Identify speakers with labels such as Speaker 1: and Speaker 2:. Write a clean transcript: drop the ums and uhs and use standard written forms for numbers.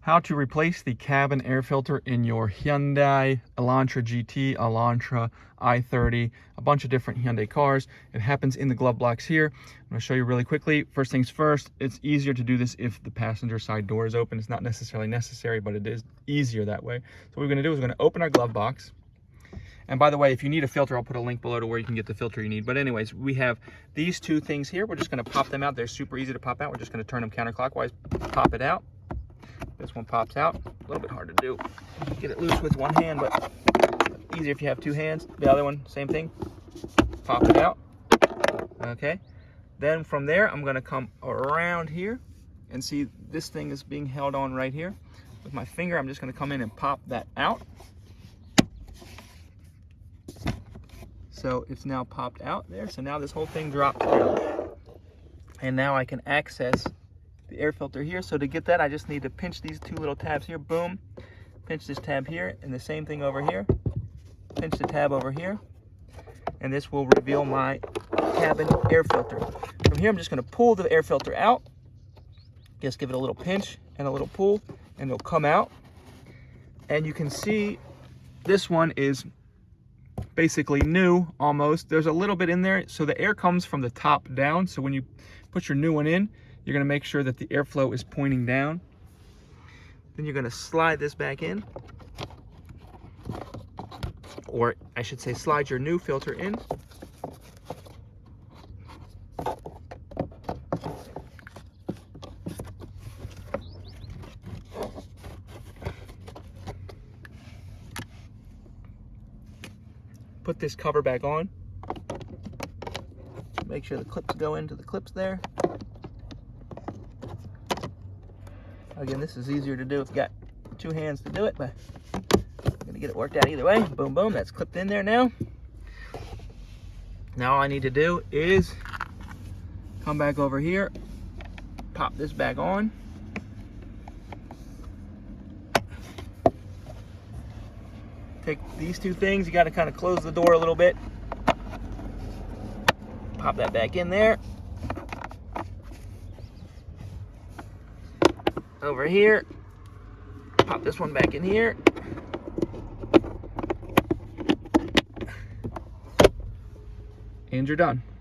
Speaker 1: How to replace the cabin air filter in your Hyundai Elantra GT, Elantra i30, a bunch of different Hyundai cars. It happens in the glove box here. I'm going to show you really quickly. First things first, it's easier to do this if the passenger side door is open. It's not necessarily necessary, but it is easier that way. So what we're going to do is we're going to open our glove box. And by the way, if you need a filter, I'll put a link below to where you can get the filter you need. But anyways, we have these two things here. We're just going to pop them out. They're super easy to pop out. We're just going to turn them counterclockwise, pop it out. This one pops out. A little bit hard to do. Get it loose with one hand, but easier if you have two hands. The other one, same thing. Pop it out. Okay. Then from there, I'm going to come around here and see this thing is being held on right here. With my finger, I'm just going to come in and pop that out. So it's now popped out there. So now this whole thing drops down. And now I can access the air filter here. So to get that, I just need to pinch these two little tabs here. Boom. Pinch this tab here, and the same thing over here. Pinch the tab over here, and this will reveal my cabin air filter. From here, I'm just going to pull the air filter out. Just give it a little pinch and a little pull, and it'll come out. And you can see this one is basically new almost. There's a little bit in there, so the air comes from the top down. So when you put your new one in, you're going to make sure that the airflow is pointing down. Then you're going to slide this back in, or I should say slide your new filter in. Put this cover back on. Make sure the clips go into the clips there. Again, this is easier to do if you got two hands to do it, but I'm gonna get it worked out either way. Boom, boom, that's clipped in there now. Now all I need to do is come back over here, pop this back on. Take these two things, you gotta kind of close the door a little bit. Pop that back in there. Over here, pop this one back in here. And you're done.